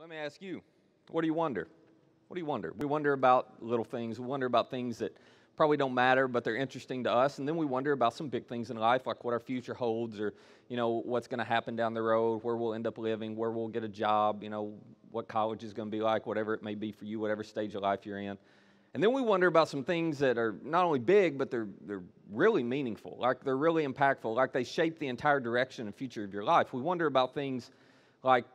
Let me ask you, what do you wonder? What do you wonder? We wonder about little things. We wonder about things that probably don't matter, but they're interesting to us. And then we wonder about some big things in life, like what our future holds, or, what's going to happen down the road, where we'll end up living, where we'll get a job, what college is going to be like, whatever it may be for you, whatever stage of life you're in. And then we wonder about some things that are not only big, but they're really meaningful, like they're really impactful, like they shape the entire direction and future of your life. We wonder about things like,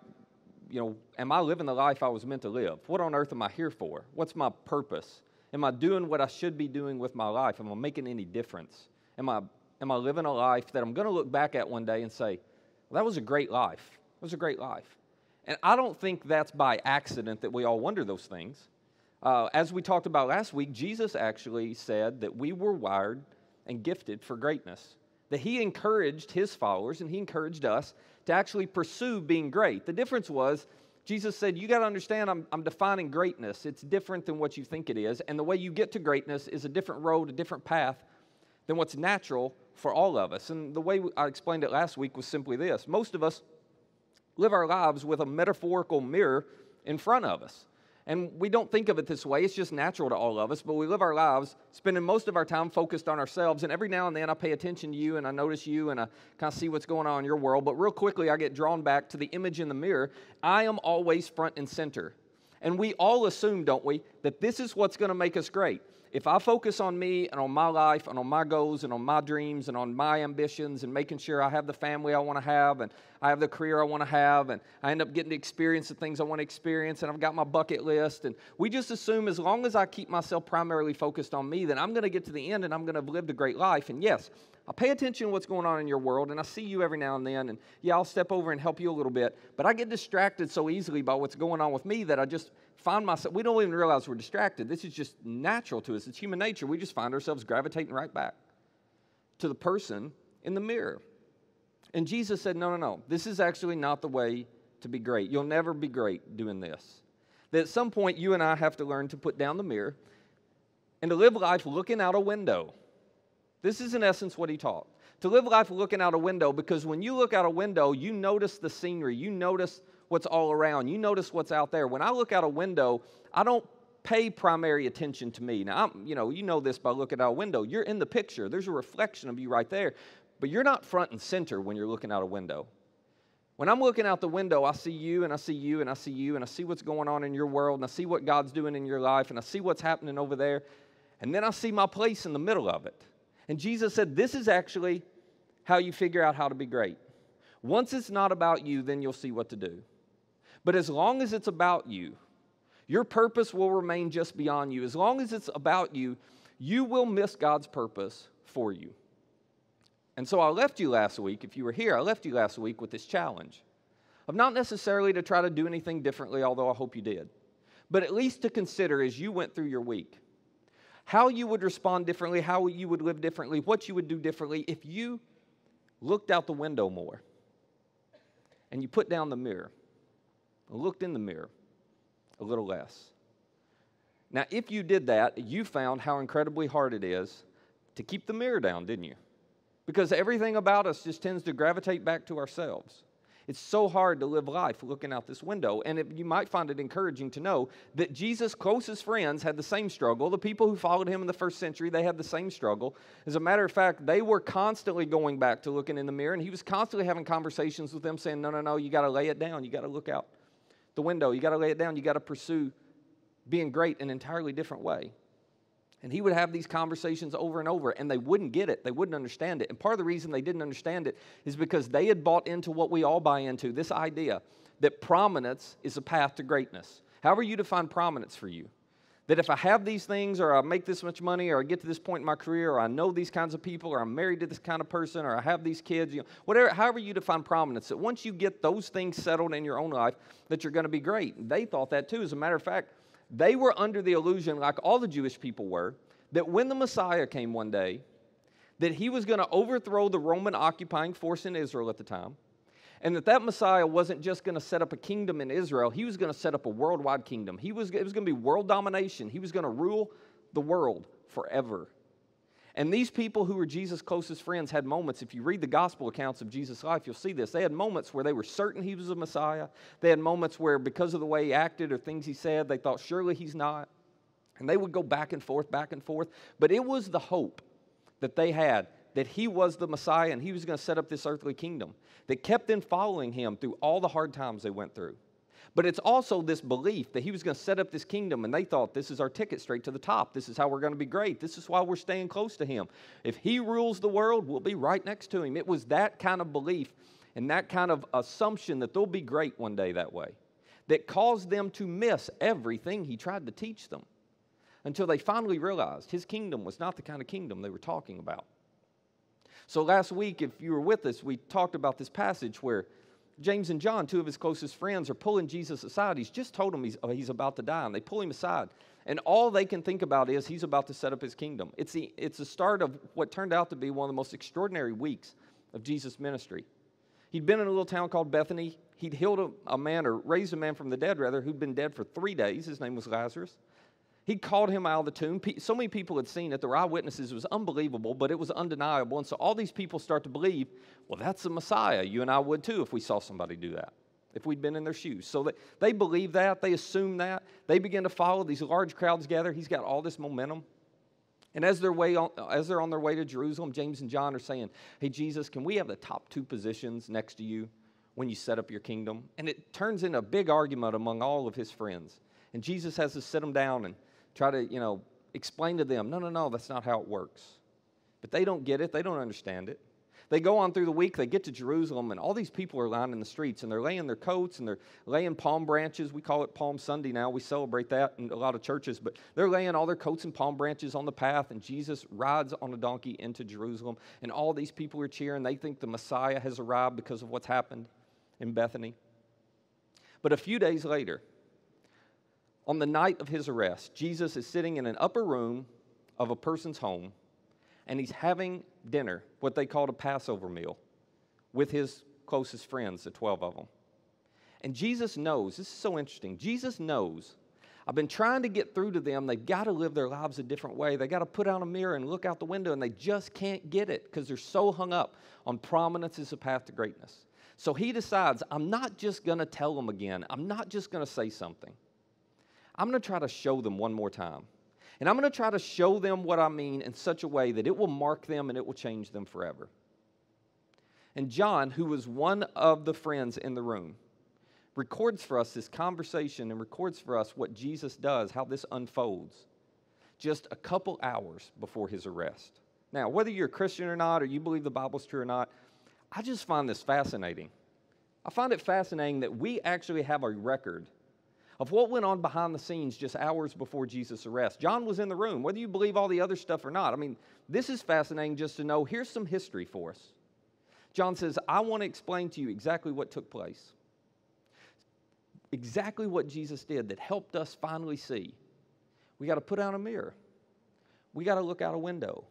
am I living the life I was meant to live? What on earth am I here for? What's my purpose? Am I doing what I should be doing with my life? Am I making any difference? Am I living a life that I'm going to look back at one day and say, well, that was a great life. It was a great life. And I don't think that's by accident that we all wonder those things. As we talked about last week, Jesus actually said that we were wired and gifted for greatness, that he encouraged his followers and he encouraged us to actually pursue being great. The difference was, Jesus said, you got to understand, I'm defining greatness. It's different than what you think it is, and the way you get to greatness is a different road, a different path than what's natural for all of us. And the way I explained it last week was simply this. Most of us live our lives with a metaphorical mirror in front of us. And we don't think of it this way. It's just natural to all of us. But we live our lives spending most of our time focused on ourselves. And every now and then I pay attention to you and I notice you and I kind of see what's going on in your world. But real quickly I get drawn back to the image in the mirror. I am always front and center. And we all assume, don't we, that this is what's going to make us great. If I focus on me and on my life and on my goals and on my dreams and on my ambitions and making sure I have the family I want to have and I have the career I want to have and I end up getting to experience the things I want to experience and I've got my bucket list, and we just assume as long as I keep myself primarily focused on me, then I'm going to get to the end and I'm going to have lived a great life. And yes, I pay attention to what's going on in your world, and I see you every now and then, and yeah, I'll step over and help you a little bit, but I get distracted so easily by what's going on with me that I just find myself, we don't even realize we're distracted. This is just natural to us. It's human nature. We just find ourselves gravitating right back to the person in the mirror. And Jesus said, no, this is actually not the way to be great. You'll never be great doing this. That at some point you and I have to learn to put down the mirror and to live life looking out a window. This is in essence what he taught. To live life looking out a window, because when you look out a window, you notice the scenery, you notice what's all around, you notice what's out there. When I look out a window, I don't pay primary attention to me. Now, you know this by looking out a window. You're in the picture. There's a reflection of you right there. But you're not front and center when you're looking out a window. When I'm looking out the window, I see you and I see you and I see you and I see what's going on in your world and I see what God's doing in your life and I see what's happening over there. And then I see my place in the middle of it. And Jesus said, this is actually how you figure out how to be great. Once it's not about you, then you'll see what to do. But as long as it's about you, your purpose will remain just beyond you. As long as it's about you, you will miss God's purpose for you. And so I left you last week, if you were here, I left you last week with this challenge of not necessarily to try to do anything differently, although I hope you did, but at least to consider as you went through your week, how you would respond differently, how you would live differently, what you would do differently if you looked out the window more and you put down the mirror, looked in the mirror a little less. Now, if you did that, you found how incredibly hard it is to keep the mirror down, didn't you? Because everything about us just tends to gravitate back to ourselves. It's so hard to live life looking out this window. And you might find it encouraging to know that Jesus' closest friends had the same struggle. The people who followed him in the first century, they had the same struggle. As a matter of fact, they were constantly going back to looking in the mirror, and he was constantly having conversations with them saying, no, you got to lay it down. You got to look out the window. You got to lay it down. You got to pursue being great in an entirely different way. And he would have these conversations over and over, and they wouldn't get it. They wouldn't understand it. And part of the reason they didn't understand it is because they had bought into what we all buy into, this idea that prominence is a path to greatness. However you define prominence for you, that if I have these things, or I make this much money, or I get to this point in my career, or I know these kinds of people, or I'm married to this kind of person, or I have these kids, whatever, however you define prominence, that once you get those things settled in your own life, that you're going to be great. And they thought that too. As a matter of fact, they were under the illusion, like all the Jewish people were, that when the Messiah came one day, that he was going to overthrow the Roman occupying force in Israel at the time, and that Messiah wasn't just going to set up a kingdom in Israel, he was going to set up a worldwide kingdom. It was going to be world domination. He was going to rule the world forever. And these people who were Jesus' closest friends had moments, if you read the gospel accounts of Jesus' life, you'll see this. They had moments where they were certain he was a Messiah. They had moments where because of the way he acted or things he said, they thought surely he's not. And they would go back and forth, back and forth. But it was the hope that they had that he was the Messiah and he was going to set up this earthly kingdom that kept them following him through all the hard times they went through. But it's also this belief that he was going to set up this kingdom, and they thought this is our ticket straight to the top. This is how we're going to be great. This is why we're staying close to him. If he rules the world, we'll be right next to him. It was that kind of belief and that kind of assumption that they'll be great one day that way that caused them to miss everything he tried to teach them until they finally realized his kingdom was not the kind of kingdom they were talking about. So last week, if you were with us, we talked about this passage where James and John, two of his closest friends, are pulling Jesus aside. He's just told them he's about to die, and they pull him aside. And all they can think about is he's about to set up his kingdom. It's the start of what turned out to be one of the most extraordinary weeks of Jesus' ministry. He'd been in a little town called Bethany. He'd healed a man, or raised a man from the dead, rather, who'd been dead for 3 days. His name was Lazarus. He'd called him out of the tomb. So many people had seen it. There were eyewitnesses. It was unbelievable, but it was undeniable. And so all these people start to believe, well, that's the Messiah. You and I would too if we saw somebody do that, if we'd been in their shoes. So they believe that. They assume that. They begin to follow. These large crowds gather. He's got all this momentum. And as they're on their way to Jerusalem, James and John are saying, hey, Jesus, can we have the top 2 positions next to you when you set up your kingdom? And it turns into a big argument among all of his friends. And Jesus has to sit them down and try to, explain to them, no, that's not how it works. But they don't get it. They don't understand it. They go on through the week. They get to Jerusalem, and all these people are lining the streets, and they're laying their coats, and they're laying palm branches. We call it Palm Sunday now. We celebrate that in a lot of churches. But they're laying all their coats and palm branches on the path, and Jesus rides on a donkey into Jerusalem. And all these people are cheering. They think the Messiah has arrived because of what's happened in Bethany. But a few days later, on the night of his arrest, Jesus is sitting in an upper room of a person's home, and he's having dinner, what they called a Passover meal, with his closest friends, the 12 of them. And Jesus knows, this is so interesting, Jesus knows, I've been trying to get through to them. They've got to live their lives a different way. They've got to put out a mirror and look out the window, and they just can't get it because they're so hung up on prominence as a path to greatness. So he decides, I'm not just going to tell them again. I'm not just going to say something. I'm going to try to show them one more time. And I'm going to try to show them what I mean in such a way that it will mark them and it will change them forever. And John, who was one of the friends in the room, records for us this conversation and records for us what Jesus does, how this unfolds, just a couple hours before his arrest. Now, whether you're a Christian or not, or you believe the Bible's true or not, I just find this fascinating. I find it fascinating that we actually have a record of what went on behind the scenes just hours before Jesus' arrest. John was in the room, whether you believe all the other stuff or not. I mean, this is fascinating just to know. Here's some history for us. John says, I want to explain to you exactly what took place. Exactly what Jesus did that helped us finally see. We got to put out a mirror. We got to look out a window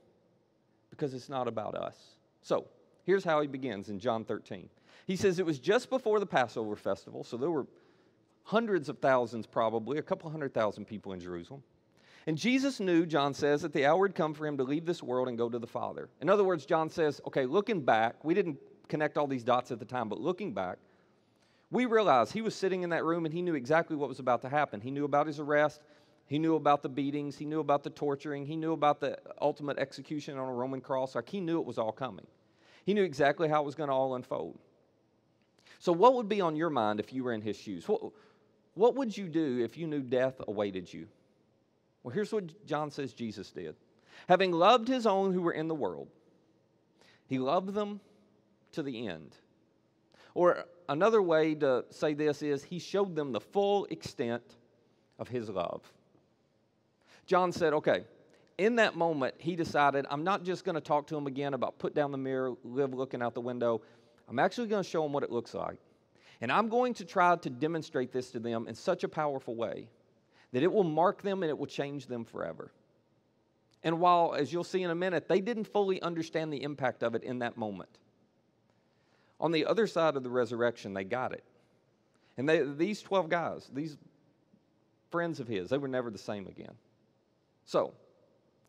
because it's not about us. So, here's how he begins in John 13. He says, it was just before the Passover festival, so there were hundreds of thousands probably, a couple 100,000 people in Jerusalem. And Jesus knew, John says, that the hour had come for him to leave this world and go to the Father. In other words, John says, okay, looking back, we didn't connect all these dots at the time, but looking back, we realize he was sitting in that room and he knew exactly what was about to happen. He knew about his arrest. He knew about the beatings. He knew about the torturing. He knew about the ultimate execution on a Roman cross. Like, he knew it was all coming. He knew exactly how it was going to all unfold. So what would be on your mind if you were in his shoes? What would you do if you knew death awaited you? Well, here's what John says Jesus did. Having loved his own who were in the world, he loved them to the end. Or another way to say this is he showed them the full extent of his love. John said, okay, in that moment, he decided, I'm not just going to talk to them again about put down the mirror, live looking out the window. I'm actually going to show them what it looks like. And I'm going to try to demonstrate this to them in such a powerful way that it will mark them and it will change them forever. And while, as you'll see in a minute, they didn't fully understand the impact of it in that moment, on the other side of the resurrection, they got it. And these 12 guys, these friends of his, they were never the same again. So,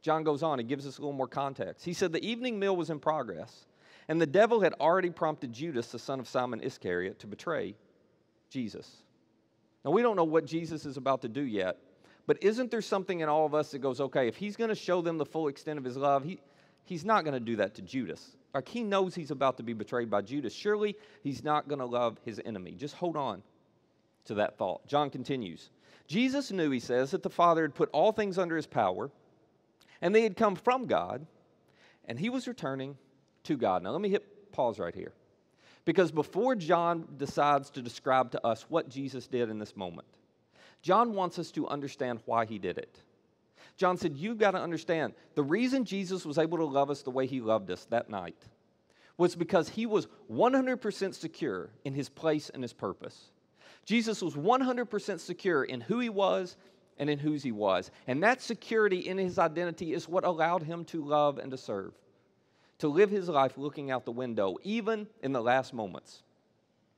John goes on, he gives us a little more context. He said the evening meal was in progress, and the devil had already prompted Judas, the son of Simon Iscariot, to betray Jesus. Now, we don't know what Jesus is about to do yet, but isn't there something in all of us that goes, okay, if he's going to show them the full extent of his love, he's not going to do that to Judas. Like, he knows he's about to be betrayed by Judas. Surely he's not going to love his enemy. Just hold on to that thought. John continues. Jesus knew, he says, that the Father had put all things under his power, and they had come from God, and he was returning to God. Now, let me hit pause right here. Because before John decides to describe to us what Jesus did in this moment, John wants us to understand why he did it. John said, you've got to understand, the reason Jesus was able to love us the way he loved us that night was because he was 100% secure in his place and his purpose. Jesus was 100% secure in who he was and in whose he was. And that security in his identity is what allowed him to love and to serve, to live his life looking out the window, even in the last moments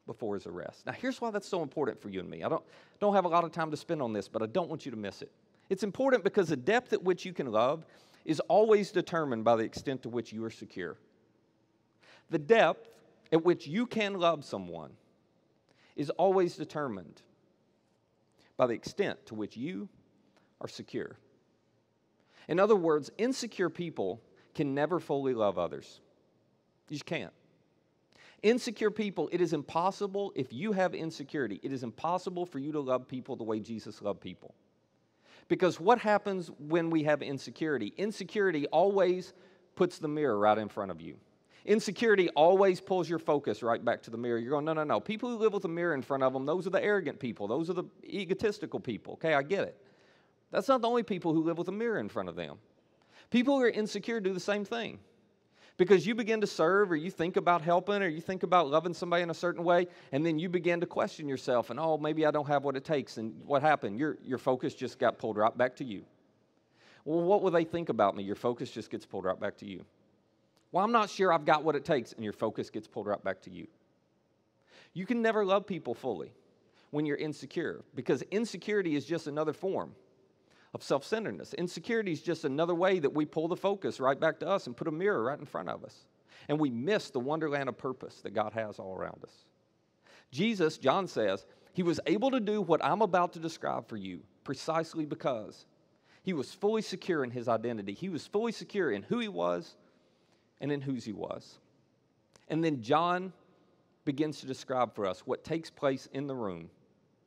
before his arrest. Now, here's why that's so important for you and me. I don't have a lot of time to spend on this, but I don't want you to miss it. It's important because the depth at which you can love is always determined by the extent to which you are secure. The depth at which you can love someone is always determined by the extent to which you are secure. In other words, insecure people can never fully love others. You just can't. Insecure people, it is impossible, if you have insecurity, it is impossible for you to love people the way Jesus loved people. Because what happens when we have insecurity? Insecurity always puts the mirror right in front of you. Insecurity always pulls your focus right back to the mirror. You're going, no, no, no. People who live with a mirror in front of them, those are the arrogant people. Those are the egotistical people. Okay, I get it. That's not the only people who live with a mirror in front of them. People who are insecure do the same thing. Because you begin to serve, or you think about helping, or you think about loving somebody in a certain way, and then you begin to question yourself, and oh, maybe I don't have what it takes. And what happened? Your focus just got pulled right back to you. Well, what will they think about me? Your focus just gets pulled right back to you. Well, I'm not sure I've got what it takes, and your focus gets pulled right back to you. You can never love people fully when you're insecure, because insecurity is just another form of self-centeredness. Insecurity is just another way that we pull the focus right back to us and put a mirror right in front of us. And we miss the wonderland of purpose that God has all around us. Jesus, John says, he was able to do what I'm about to describe for you precisely because he was fully secure in his identity. He was fully secure in who he was and in whose he was. And then John begins to describe for us what takes place in the room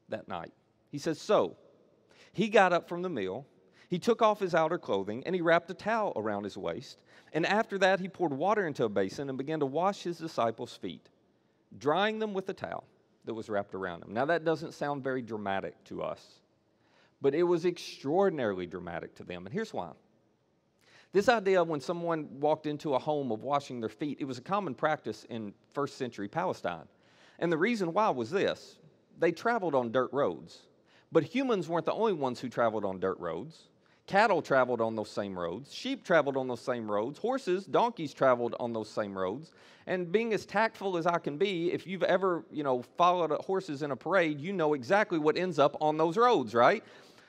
that night. He says, so he got up from the meal, he took off his outer clothing, and he wrapped a towel around his waist. And after that, he poured water into a basin and began to wash his disciples' feet, drying them with the towel that was wrapped around him. Now, that doesn't sound very dramatic to us, but it was extraordinarily dramatic to them. And here's why. This idea, when someone walked into a home of washing their feet, it was a common practice in first century Palestine. And the reason why was this. They traveled on dirt roads. But humans weren't the only ones who traveled on dirt roads. Cattle traveled on those same roads. Sheep traveled on those same roads. Horses, donkeys traveled on those same roads. And being as tactful as I can be, if you've ever, followed horses in a parade, you know exactly what ends up on those roads, right?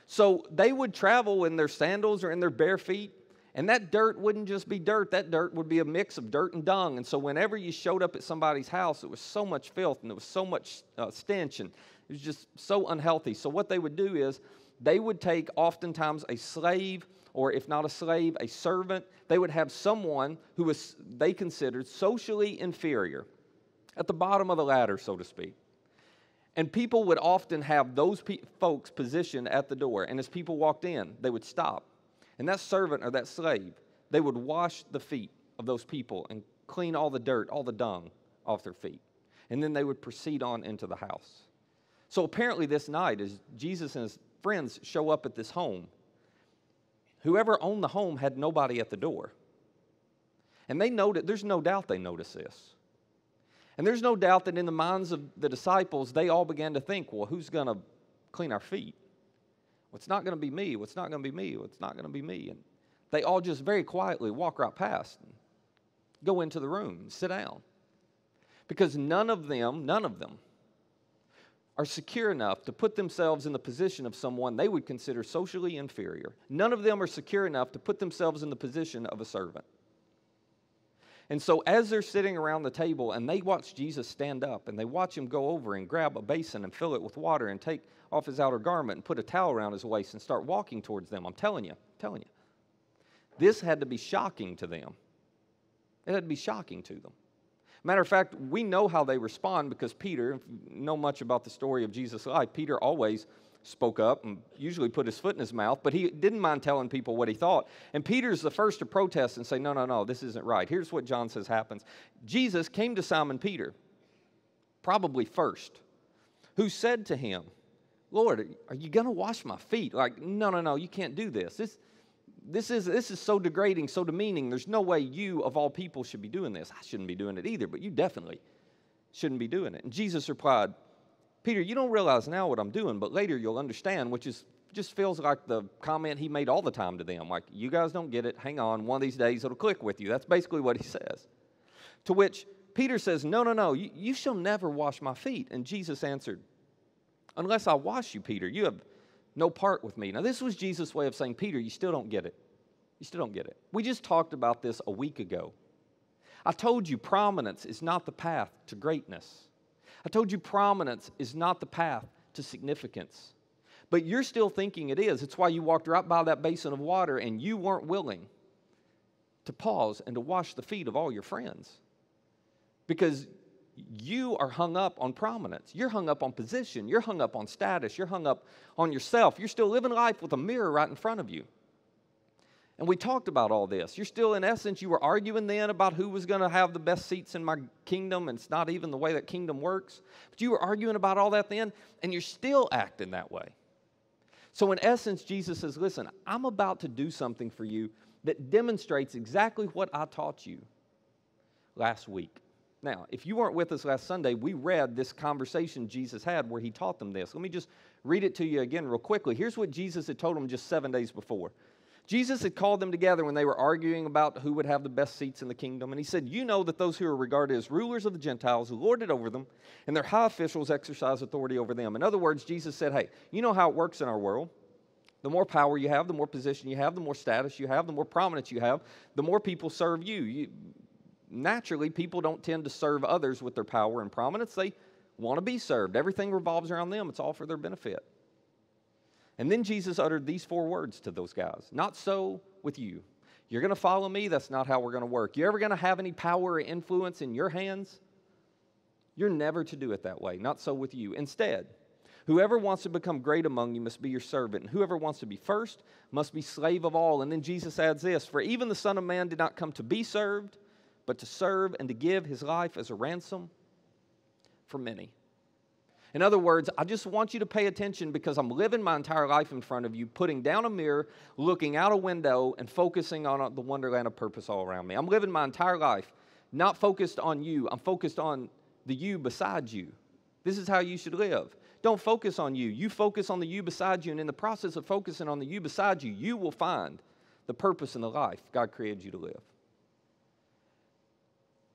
So they would travel in their sandals or in their bare feet. And that dirt wouldn't just be dirt. That dirt would be a mix of dirt and dung. And so whenever you showed up at somebody's house, it was so much filth and there was so much stench, and it was just so unhealthy. So what they would do is they would take oftentimes a slave, or if not a slave, a servant. They would have someone who was they considered socially inferior, at the bottom of the ladder, so to speak. And people would often have those folks positioned at the door. And as people walked in, they would stop. And that servant or that slave, they would wash the feet of those people and clean all the dirt, all the dung off their feet. And then they would proceed on into the house. So apparently this night, as Jesus and his friends show up at this home, whoever owned the home had nobody at the door. And there's no doubt they noticed this. And there's no doubt that in the minds of the disciples, they all began to think, well, who's going to clean our feet? Well, it's not going to be me. Well, it's not going to be me. Well, it's not going to be me. And they all just very quietly walk right past and go into the room and sit down. Because none of them are secure enough to put themselves in the position of someone they would consider socially inferior. None of them are secure enough to put themselves in the position of a servant. And so as they're sitting around the table and they watch Jesus stand up and they watch him go over and grab a basin and fill it with water and take off his outer garment and put a towel around his waist and start walking towards them, I'm telling you, this had to be shocking to them. It had to be shocking to them. Matter of fact, we know how they respond because Peter, if you know much about the story of Jesus' life, Peter always spoke up and usually put his foot in his mouth, but he didn't mind telling people what he thought. And Peter's the first to protest and say, no, this isn't right. Here's what John says happens. Jesus came to Simon Peter, probably first, who said to him, Lord, are you going to wash my feet? Like, no, you can't do this. This is so degrading, so demeaning. There's no way you, of all people, should be doing this. I shouldn't be doing it either, but you definitely shouldn't be doing it. And Jesus replied, Peter, you don't realize now what I'm doing, but later you'll understand, which just feels like the comment he made all the time to them. Like, you guys don't get it. Hang on. One of these days it'll click with you. That's basically what he says. To which Peter says, no, you shall never wash my feet. And Jesus answered, unless I wash you, Peter, you have no part with me. Now, this was Jesus' way of saying, Peter, you still don't get it. You still don't get it. We just talked about this a week ago. I told you prominence is not the path to greatness. I told you prominence is not the path to significance. But you're still thinking it is. It's why you walked right by that basin of water and you weren't willing to pause and to wash the feet of all your friends. Because you are hung up on prominence. You're hung up on position. You're hung up on status. You're hung up on yourself. You're still living life with a mirror right in front of you. And we talked about all this. You're still, in essence, you were arguing then about who was going to have the best seats in my kingdom, and it's not even the way that kingdom works. But you were arguing about all that then, and you're still acting that way. So in essence, Jesus says, listen, I'm about to do something for you that demonstrates exactly what I taught you last week. Now, if you weren't with us last Sunday, we read this conversation Jesus had where he taught them this. Let me just read it to you again real quickly. Here's what Jesus had told them just 7 days before. Jesus had called them together when they were arguing about who would have the best seats in the kingdom. And he said, you know that those who are regarded as rulers of the Gentiles lord it over them, and their high officials exercise authority over them. In other words, Jesus said, hey, you know how it works in our world. The more power you have, the more position you have, the more status you have, the more prominence you have, the more people serve you. Naturally, people don't tend to serve others with their power and prominence. They want to be served. Everything revolves around them. It's all for their benefit. And then Jesus uttered these 4 words to those guys. Not so with you. You're going to follow me? That's not how we're going to work. You're ever going to have any power or influence in your hands? You're never to do it that way. Not so with you. Instead, whoever wants to become great among you must be your servant, and whoever wants to be first must be slave of all. And then Jesus adds this, for even the Son of Man did not come to be served, but to serve and to give his life as a ransom for many. In other words, I just want you to pay attention because I'm living my entire life in front of you, putting down a mirror, looking out a window, and focusing on the wonderland of purpose all around me. I'm living my entire life not focused on you. I'm focused on the you beside you. This is how you should live. Don't focus on you. You focus on the you beside you, and in the process of focusing on the you beside you, you will find the purpose in the life God created you to live.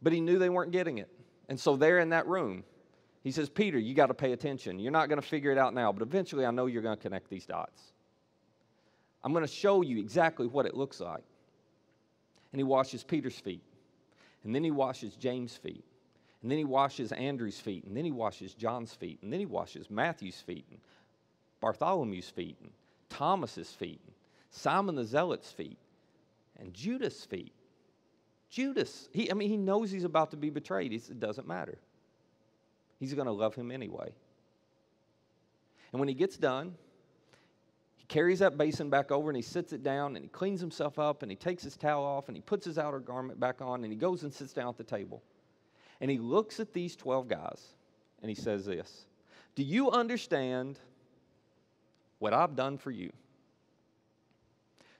But he knew they weren't getting it. And so there in that room, he says, Peter, you got to pay attention. You're not going to figure it out now, but eventually I know you're going to connect these dots. I'm going to show you exactly what it looks like. And he washes Peter's feet. And then he washes James' feet. And then he washes Andrew's feet. And then he washes John's feet. And then he washes Matthew's feet. And Bartholomew's feet. And Thomas's feet. And Simon the Zealot's feet. And Judas' feet. Judas, he knows he's about to be betrayed. It doesn't matter. He's going to love him anyway. And when he gets done, he carries that basin back over and he sits it down and he cleans himself up and he takes his towel off and he puts his outer garment back on and he goes and sits down at the table. And he looks at these 12 guys and he says this, do you understand what I've done for you?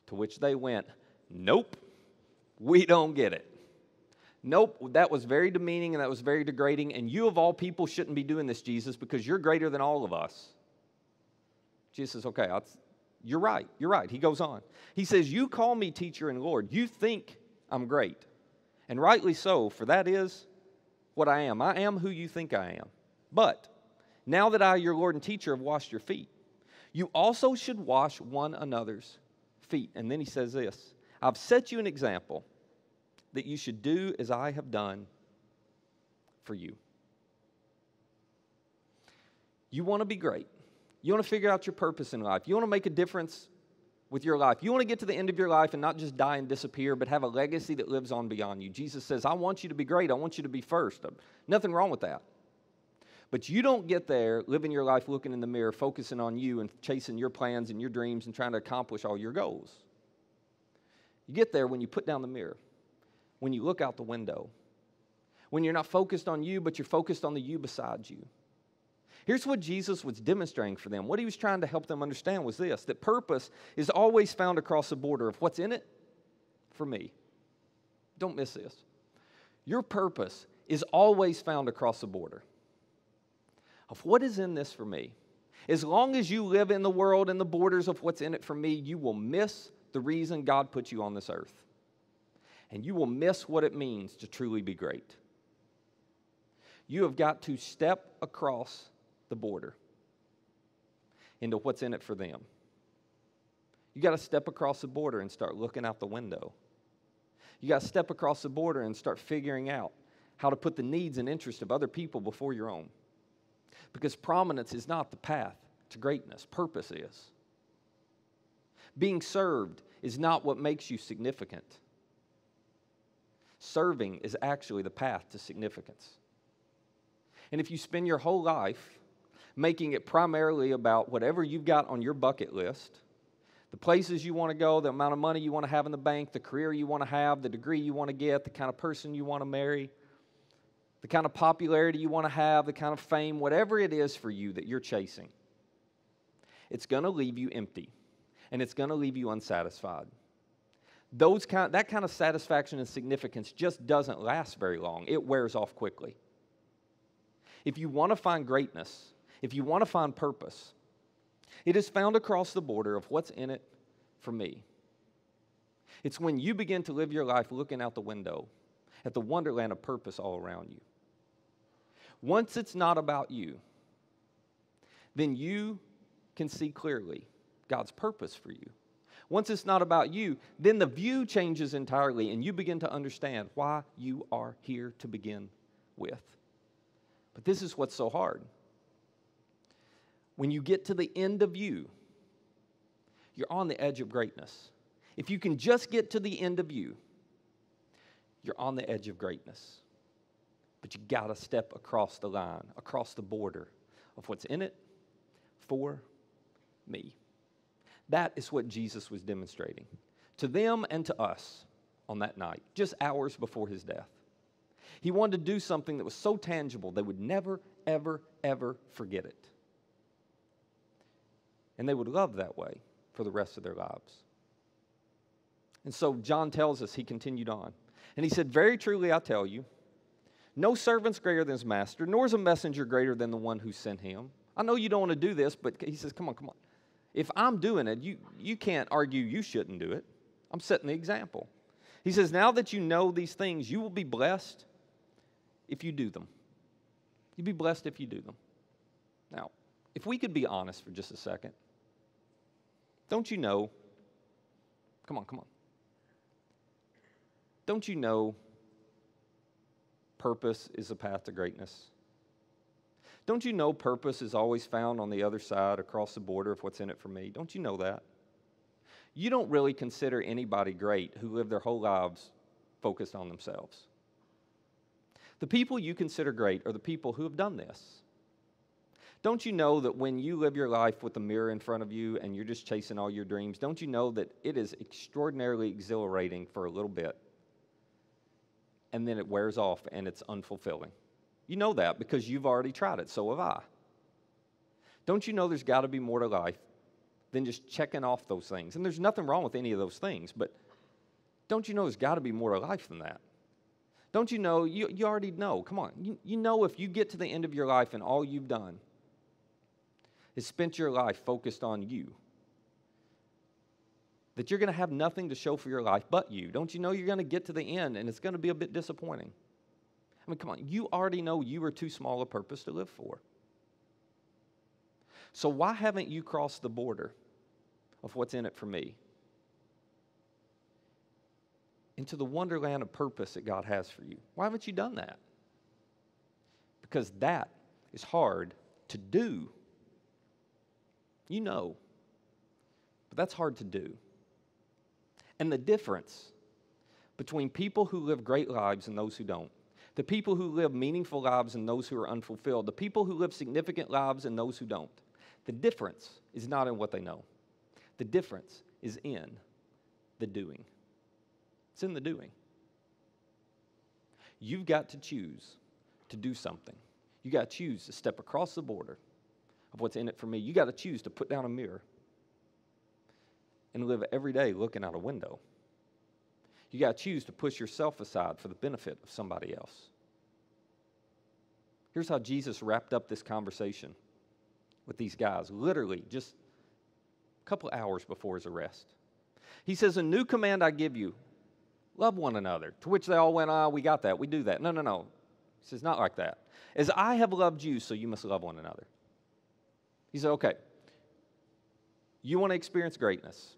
To which they went, nope. We don't get it. Nope, that was very demeaning and that was very degrading, and you of all people shouldn't be doing this, Jesus, because you're greater than all of us. Jesus says, okay, you're right. He goes on. He says, you call me teacher and Lord. You think I'm great, and rightly so, for that is what I am. I am who you think I am. But Now that I, your Lord and teacher, have washed your feet, you also should wash one another's feet. And then he says this, I've set you an example that you should do as I have done for you. You want to be great. You want to figure out your purpose in life. You want to make a difference with your life. You want to get to the end of your life and not just die and disappear, but have a legacy that lives on beyond you. Jesus says, I want you to be great. I want you to be first. Nothing wrong with that. But you don't get there living your life looking in the mirror, focusing on you and chasing your plans and your dreams and trying to accomplish all your goals. You get there when you put down the mirror, when you look out the window, when you're not focused on you, but you're focused on the you beside you. Here's what Jesus was demonstrating for them. What he was trying to help them understand was this, that purpose is always found across the border of what's in it for me. Don't miss this. Your purpose is always found across the border of what is in this for me. As long as you live in the world and the borders of what's in it for me, you will miss the reason God put you on this earth. And you will miss what it means to truly be great. You have got to step across the border into what's in it for them. You got to step across the border and start looking out the window. You got to step across the border and start figuring out how to put the needs and interests of other people before your own. Because prominence is not the path to greatness. Purpose is. Being served is not what makes you significant. Serving is actually the path to significance. And if you spend your whole life making it primarily about whatever you've got on your bucket list, the places you want to go, the amount of money you want to have in the bank, the career you want to have, the degree you want to get, the kind of person you want to marry, the kind of popularity you want to have, the kind of fame, whatever it is for you that you're chasing, it's going to leave you empty, and it's going to leave you unsatisfied. That kind of satisfaction and significance just doesn't last very long. It wears off quickly. If you want to find greatness, if you want to find purpose, it is found across the border of what's in it for me. It's when you begin to live your life looking out the window at the wonderland of purpose all around you. Once it's not about you, then you can see clearly God's purpose for you. Once it's not about you, then the view changes entirely and you begin to understand why you are here to begin with. But this is what's so hard. When you get to the end of you, you're on the edge of greatness. If you can just get to the end of you, you're on the edge of greatness. But you got to step across the line, across the border of what's in it for me. That is what Jesus was demonstrating to them and to us on that night, just hours before his death. He wanted to do something that was so tangible they would never, ever, ever forget it. And they would love that way for the rest of their lives. And so John tells us, he continued on. And he said, very truly I tell you, no servant's greater than his master, nor is a messenger greater than the one who sent him. I know you don't want to do this, but he says, come on. If I'm doing it, you can't argue you shouldn't do it. I'm setting the example. He says, now that you know these things, you will be blessed if you do them. You'll be blessed if you do them. Now, if we could be honest for just a second, don't you know, come on. Don't you know purpose is the path to greatness? Don't you know purpose is always found on the other side, across the border of what's in it for me? Don't you know that? You don't really consider anybody great who live their whole lives focused on themselves. The people you consider great are the people who have done this. Don't you know that when you live your life with the mirror in front of you and you're just chasing all your dreams, don't you know that it is extraordinarily exhilarating for a little bit, and then it wears off and it's unfulfilling? You know that because you've already tried it, so have I. Don't you know there's got to be more to life than just checking off those things? And there's nothing wrong with any of those things, but don't you know there's got to be more to life than that? Don't you know, you already know, come on, you know if you get to the end of your life and all you've done is spent your life focused on you, that you're going to have nothing to show for your life but you. Don't you know you're going to get to the end and it's going to be a bit disappointing? I mean, come on, you already know you are too small a purpose to live for. So why haven't you crossed the border of what's in it for me into the wonderland of purpose that God has for you? Why haven't you done that? Because that is hard to do. You know, but that's hard to do. And the difference between people who live great lives and those who don't, the people who live meaningful lives and those who are unfulfilled, the people who live significant lives and those who don't, the difference is not in what they know. The difference is in the doing. It's in the doing. You've got to choose to do something. You got to choose to step across the border of what's in it for me. You got to choose to put down a mirror and live every day looking out a window. You got to choose to push yourself aside for the benefit of somebody else. Here's how Jesus wrapped up this conversation with these guys, literally just a couple hours before his arrest. He says, "A new command I give you, love one another." To which they all went, we got that, we do that. No. He says, not like that. "As I have loved you, so you must love one another." He said, okay, you want to experience greatness.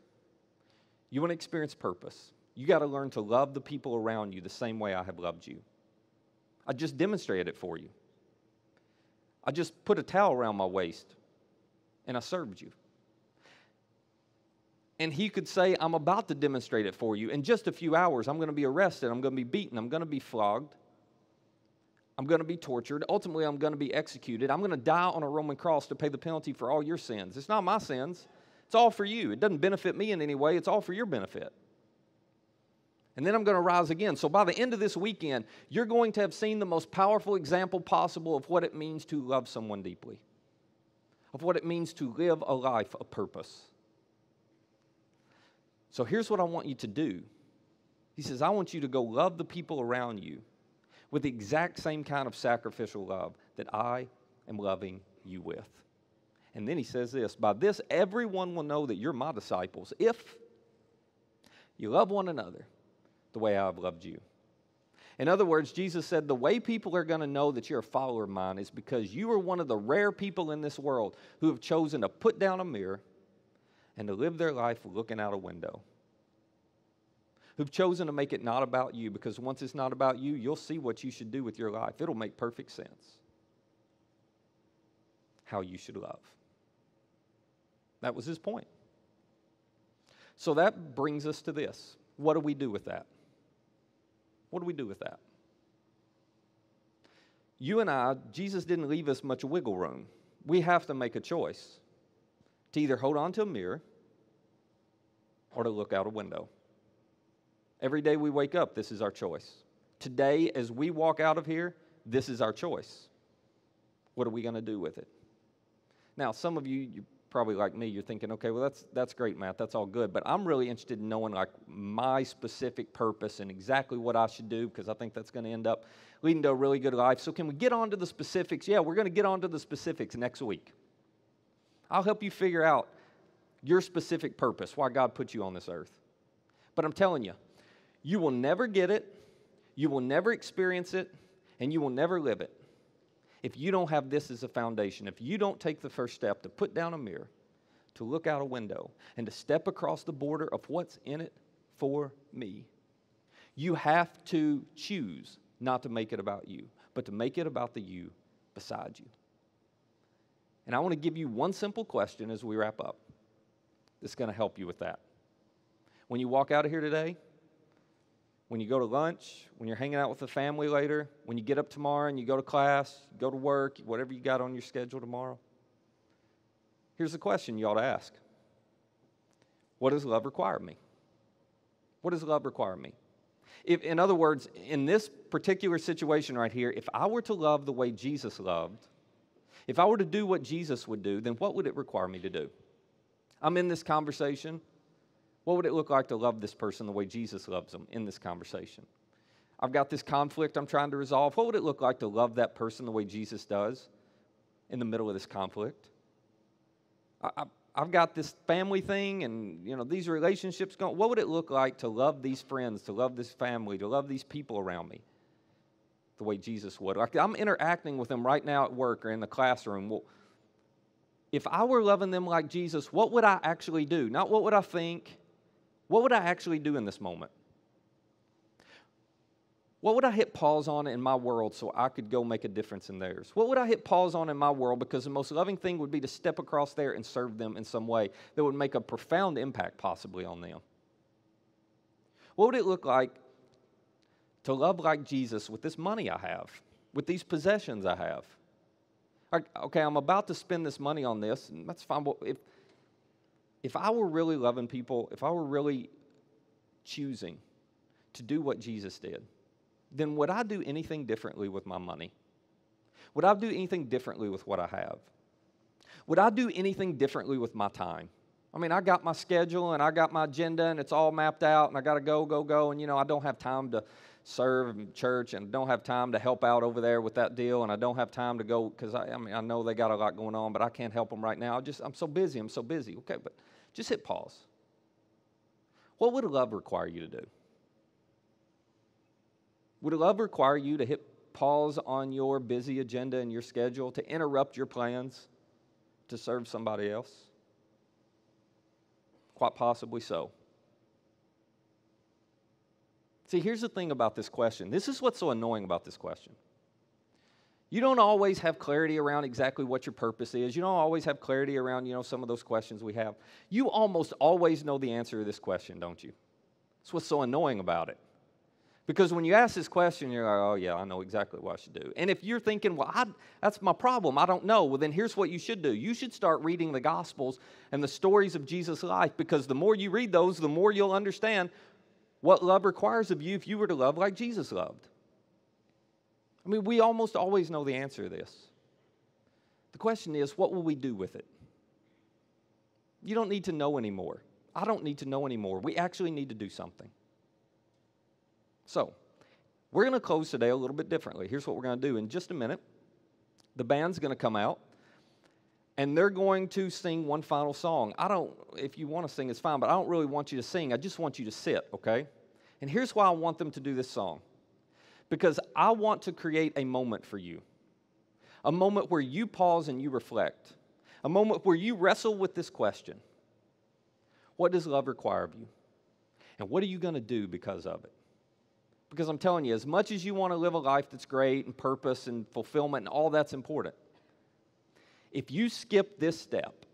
You want to experience purpose. You got to learn to love the people around you the same way I have loved you. I just demonstrated it for you. I just put a towel around my waist and I served you. And he could say, I'm about to demonstrate it for you. In just a few hours, I'm going to be arrested. I'm going to be beaten. I'm going to be flogged. I'm going to be tortured. Ultimately, I'm going to be executed. I'm going to die on a Roman cross to pay the penalty for all your sins. It's not my sins. It's all for you. It doesn't benefit me in any way. It's all for your benefit. And then I'm going to rise again. So by the end of this weekend, you're going to have seen the most powerful example possible of what it means to love someone deeply, of what it means to live a life of purpose. So here's what I want you to do. He says, I want you to go love the people around you with the exact same kind of sacrificial love that I am loving you with. And then he says this, by this everyone will know that you're my disciples if you love one another the way I've loved you. In other words, Jesus said the way people are going to know that you're a follower of mine is because you are one of the rare people in this world who have chosen to put down a mirror and to live their life looking out a window. Who've chosen to make it not about you, because once it's not about you, you'll see what you should do with your life. It'll make perfect sense how you should love. That was his point. So that brings us to this. What do we do with that? What do we do with that? You and I, Jesus didn't leave us much wiggle room. We have to make a choice to either hold on to a mirror or to look out a window. Every day we wake up, this is our choice. Today, as we walk out of here, this is our choice. What are we going to do with it? Now, some of you, you're probably like me, you're thinking, okay, well, that's great, Matt, that's all good, but I'm really interested in knowing like my specific purpose and exactly what I should do, because I think that's going to end up leading to a really good life. So can we get on to the specifics? Yeah, we're going to get on to the specifics next week. I'll help you figure out your specific purpose, why God put you on this earth. But I'm telling you, you will never get it, you will never experience it, and you will never live it if you don't have this as a foundation, if you don't take the first step to put down a mirror, to look out a window, and to step across the border of what's in it for me. You have to choose not to make it about you, but to make it about the you beside you. And I want to give you one simple question as we wrap up that's going to help you with that. When you walk out of here today, when you go to lunch, when you're hanging out with the family later, when you get up tomorrow and you go to class, you go to work, whatever you got on your schedule tomorrow, here's the question you ought to ask. What does love require of me? What does love require of me? If, in other words, in this particular situation right here, if I were to love the way Jesus loved, if I were to do what Jesus would do, then what would it require me to do? I'm in this conversation. What would it look like to love this person the way Jesus loves them in this conversation? I've got this conflict I'm trying to resolve. What would it look like to love that person the way Jesus does in the middle of this conflict? I've got this family thing and, these relationships going. What would it look like to love these friends, to love this family, to love these people around me the way Jesus would? Like I'm interacting with them right now at work or in the classroom. Well, if I were loving them like Jesus, what would I actually do? Not what would I think. What would I actually do in this moment? What would I hit pause on in my world so I could go make a difference in theirs? What would I hit pause on in my world because the most loving thing would be to step across there and serve them in some way that would make a profound impact possibly on them? What would it look like to love like Jesus with this money I have, with these possessions I have? Okay, I'm about to spend this money on this, and that's fine. But if I were really loving people, if I were really choosing to do what Jesus did, then would I do anything differently with my money? Would I do anything differently with what I have? Would I do anything differently with my time? I mean, I got my schedule and I got my agenda and it's all mapped out and I got to go. And, I don't have time to serve in church and don't have time to help out over there with that deal. And I don't have time to go because, I know they got a lot going on, but I can't help them right now. I'm so busy. Okay, but just hit pause. What would love require you to do? Would love require you to hit pause on your busy agenda and your schedule, to interrupt your plans to serve somebody else? Quite possibly so. See, here's the thing about this question. This is what's so annoying about this question. You don't always have clarity around exactly what your purpose is. You don't always have clarity around, some of those questions we have. You almost always know the answer to this question, don't you? That's what's so annoying about it. Because when you ask this question, you're like, oh, yeah, I know exactly what I should do. And if you're thinking, well, that's my problem, I don't know, well, then here's what you should do. You should start reading the Gospels and the stories of Jesus' life, because the more you read those, the more you'll understand what love requires of you if you were to love like Jesus loved. I mean, we almost always know the answer to this. The question is, what will we do with it? You don't need to know anymore. I don't need to know anymore. We actually need to do something. So, we're going to close today a little bit differently. Here's what we're going to do. In just a minute, the band's going to come out, and they're going to sing one final song. If you want to sing, it's fine, but I don't really want you to sing. I just want you to sit, okay? And here's why I want them to do this song. Because I want to create a moment for you. A moment where you pause and you reflect. A moment where you wrestle with this question. What does love require of you? And what are you going to do because of it? Because I'm telling you, as much as you want to live a life that's great and purpose and fulfillment and all that's important, if you skip this step,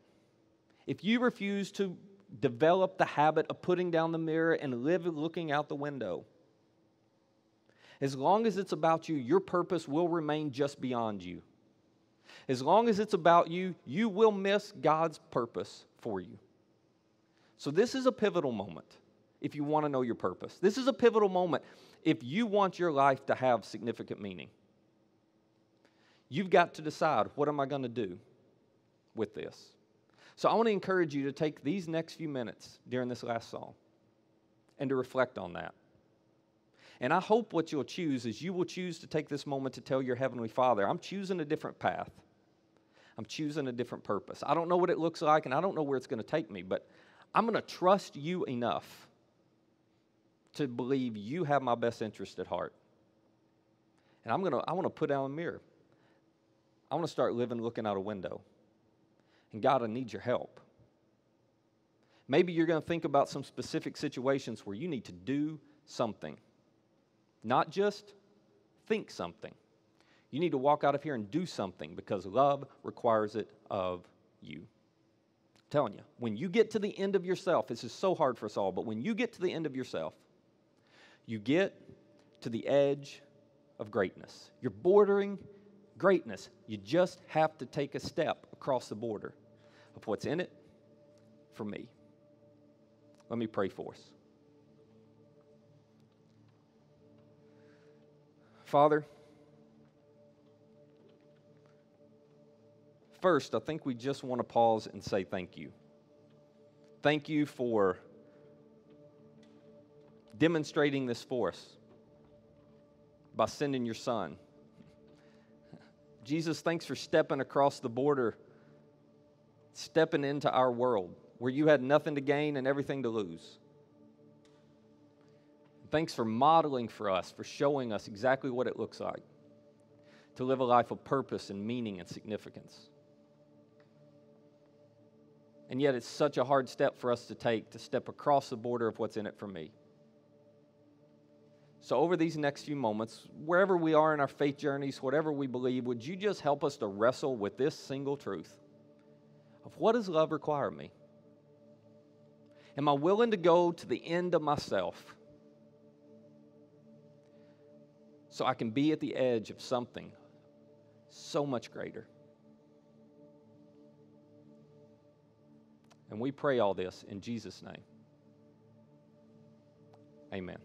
if you refuse to develop the habit of putting down the mirror and live looking out the window, as long as it's about you, your purpose will remain just beyond you. As long as it's about you, you will miss God's purpose for you. So this is a pivotal moment if you want to know your purpose. This is a pivotal moment if you want your life to have significant meaning. You've got to decide, what am I going to do with this? So I want to encourage you to take these next few minutes during this last song and to reflect on that. And I hope what you'll choose is you will choose to take this moment to tell your Heavenly Father, I'm choosing a different path. I'm choosing a different purpose. I don't know what it looks like, and I don't know where it's going to take me, but I'm going to trust you enough to believe you have my best interest at heart. And I want to put down a mirror. I want to start living looking out a window. And God, I need your help. Maybe you're going to think about some specific situations where you need to do something. Not just think something. You need to walk out of here and do something because love requires it of you. I'm telling you, when you get to the end of yourself, this is so hard for us all, but when you get to the end of yourself, you get to the edge of greatness. You're bordering greatness. You just have to take a step across the border of what's in it for me. Let me pray for us. Father, first, I think we just want to pause and say thank you. Thank you for demonstrating this for us by sending your Son. Jesus, thanks for stepping across the border, stepping into our world where you had nothing to gain and everything to lose. Thanks for modeling for us, for showing us exactly what it looks like to live a life of purpose and meaning and significance. And yet it's such a hard step for us to take, to step across the border of what's in it for me. So over these next few moments, wherever we are in our faith journeys, whatever we believe, would you just help us to wrestle with this single truth of what does love require of me? Am I willing to go to the end of myself so I can be at the edge of something so much greater? And we pray all this in Jesus' name. Amen.